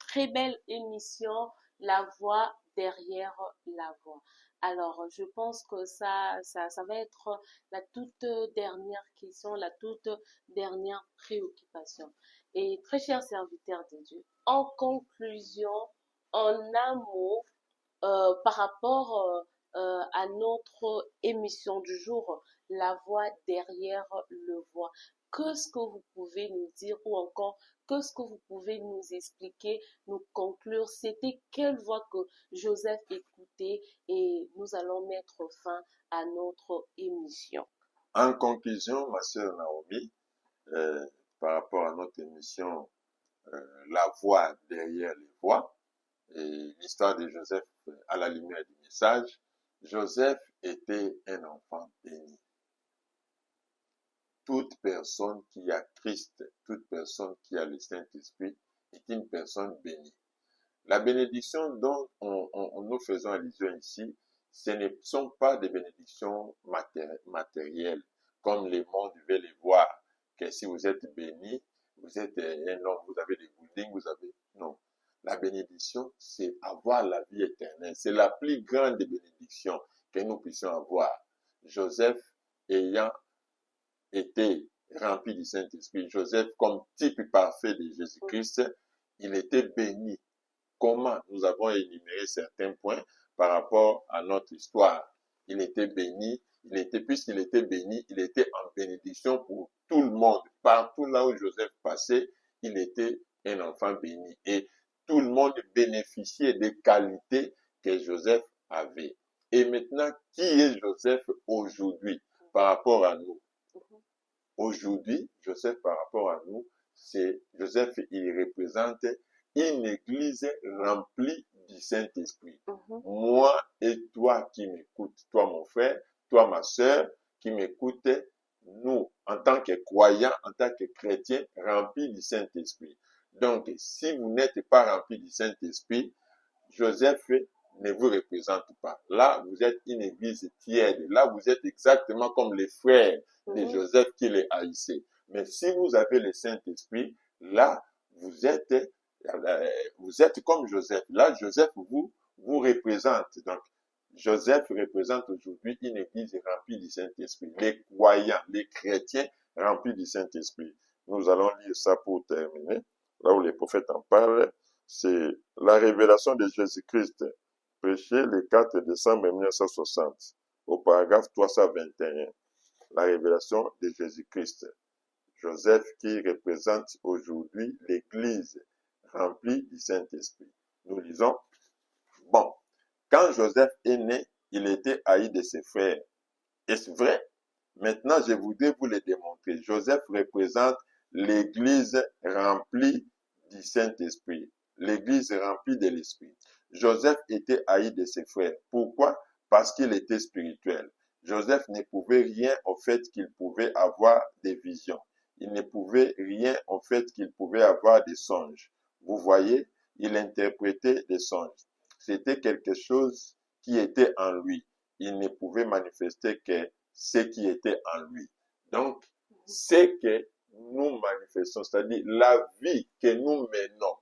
très belle émission la voix derrière la voix. Alors, je pense que ça va être la toute dernière question, la toute dernière préoccupation. Et très cher serviteur de Dieu, en conclusion, en un mot, par rapport à notre émission du jour, la voix derrière le voix. Qu'est-ce que vous pouvez nous dire ou encore qu'est-ce que vous pouvez nous expliquer, nous conclure? C'était quelle voix que Joseph écoutait et nous allons mettre fin à notre émission. En conclusion, ma sœur Naomi, euh, par rapport à notre émission La voix derrière les voix, et l'histoire de Joseph à la lumière du message, Joseph était un enfant béni. Toute personne qui a Christ, toute personne qui a le Saint-Esprit est une personne bénie. La bénédiction dont nous faisons allusion ici, ce ne sont pas des bénédictions matérielles, comme le monde veut les voir, que si vous êtes béni, vous êtes un homme, vous avez des buildings, vous avez... Non. La bénédiction, c'est avoir la vie éternelle. C'est la plus grande des bénédictions que nous puissions avoir. Joseph ayant été rempli du Saint-Esprit, Joseph comme type parfait de Jésus-Christ, il était béni. Comment? Nous avons énuméré certains points par rapport à notre histoire. Il était béni, puisqu'il était béni, il était en bénédiction pour tout le monde. Partout là où Joseph passait, il était un enfant béni. Et tout le monde bénéficiait des qualités que Joseph avait. Et maintenant, qui est Joseph aujourd'hui par rapport à nous? Aujourd'hui, Joseph par rapport à nous, c'est Joseph, il représente une église remplie du Saint-Esprit. Moi et toi qui m'écoutes, toi mon frère, toi ma sœur qui m'écoute, nous, en tant que croyants, en tant que chrétiens, remplis du Saint-Esprit. Donc, si vous n'êtes pas remplis du Saint-Esprit, Joseph ne vous représente pas. Là, vous êtes une église tiède. Là, vous êtes exactement comme les frères de Joseph qui les haïssaient. Mais si vous avez le Saint-Esprit, là, vous êtes comme Joseph. Là, Joseph vous représente. Donc, Joseph représente aujourd'hui une église remplie du Saint-Esprit. Les croyants, les chrétiens remplis du Saint-Esprit. Nous allons lire ça pour terminer. Là où les prophètes en parlent, c'est la révélation de Jésus-Christ, prêché le 4 décembre 1960, au paragraphe 321. La révélation de Jésus-Christ. Joseph qui représente aujourd'hui l'Église remplie du Saint-Esprit. Nous lisons, bon, quand Joseph est né, il était haï de ses frères. Est-ce vrai? Maintenant, je voudrais vous le démontrer. Joseph représente l'Église remplie du Saint-Esprit. L'Église remplie de l'Esprit. Joseph était haï de ses frères. Pourquoi? Parce qu'il était spirituel. Joseph ne pouvait rien au fait qu'il pouvait avoir des visions. Il ne pouvait rien au fait qu'il pouvait avoir des songes. Vous voyez, il interprétait des songes. C'était quelque chose qui était en lui. Il ne pouvait manifester que ce qui était en lui. Donc, c'est que nous manifestons, c'est-à-dire la vie que nous menons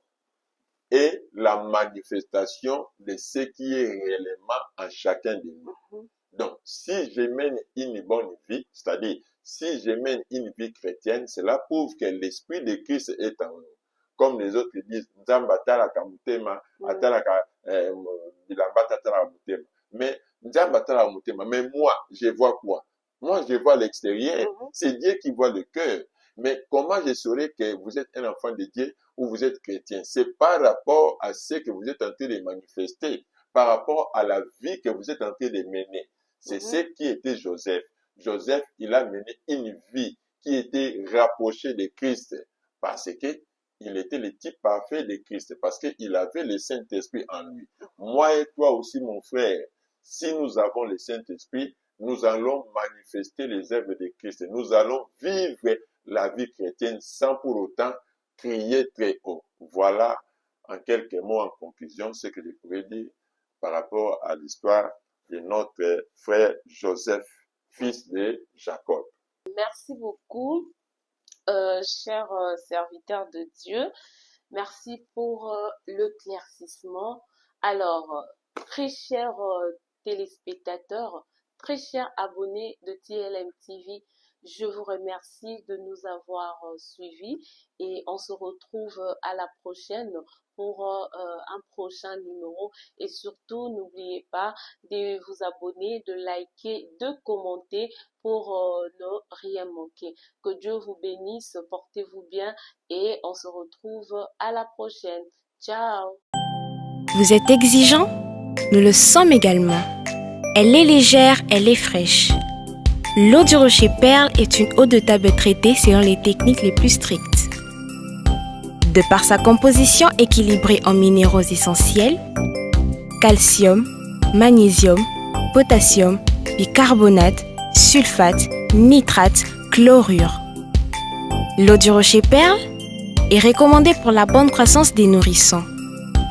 est la manifestation de ce qui est réellement en chacun de nous. Donc, si je mène une bonne vie, c'est-à-dire si je mène une vie chrétienne, cela prouve que l'Esprit de Christ est en nous. Comme les autres disent, Nzamba talaka mutema, atalaka bilamba talaka mutema. Mais Nzamba talaka mutema. Mais moi, je vois quoi? Moi, je vois l'extérieur. C'est Dieu qui voit le cœur. Mais comment je saurais que vous êtes un enfant de Dieu ou vous êtes chrétien? C'est par rapport à ce que vous êtes en train de manifester, par rapport à la vie que vous êtes en train de mener. C'est ce qui était Joseph. Joseph, il a mené une vie qui était rapprochée de Christ parce que il était le type parfait de Christ, parce qu'il avait le Saint-Esprit en lui. Moi et toi aussi, mon frère, si nous avons le Saint-Esprit, nous allons manifester les œuvres de Christ. Nous allons vivre la vie chrétienne sans pour autant crier très haut. Voilà, en quelques mots, en conclusion, ce que je pourrais dire par rapport à l'histoire de notre frère Joseph, fils de Jacob. Merci beaucoup, cher serviteur de Dieu. Merci pour l'éclaircissement. Alors, très chers téléspectateurs, très chers abonnés de TLM TV, je vous remercie de nous avoir suivis et on se retrouve à la prochaine pour un prochain numéro. Et surtout, n'oubliez pas de vous abonner, de liker, de commenter pour ne rien manquer. Que Dieu vous bénisse, portez-vous bien et on se retrouve à la prochaine. Ciao! Vous êtes exigeant? Nous le sommes également. Elle est légère, elle est fraîche. L'eau du rocher Perle est une eau de table traitée selon les techniques les plus strictes. De par sa composition équilibrée en minéraux essentiels, calcium, magnésium, potassium, bicarbonate, sulfate, nitrate, chlorure. L'eau du rocher Perle est recommandée pour la bonne croissance des nourrissons,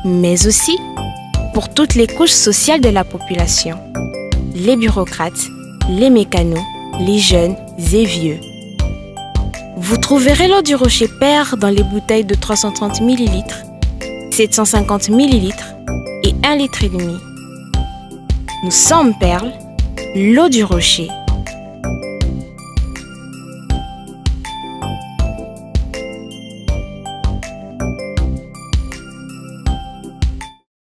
mais aussi pour toutes les couches sociales de la population, les bureaucrates, les mécanos, les jeunes et vieux. Vous trouverez l'eau du rocher Perle dans les bouteilles de 330 ml, 750 ml et 1,5 litre. Nous sommes Perle, l'eau du rocher.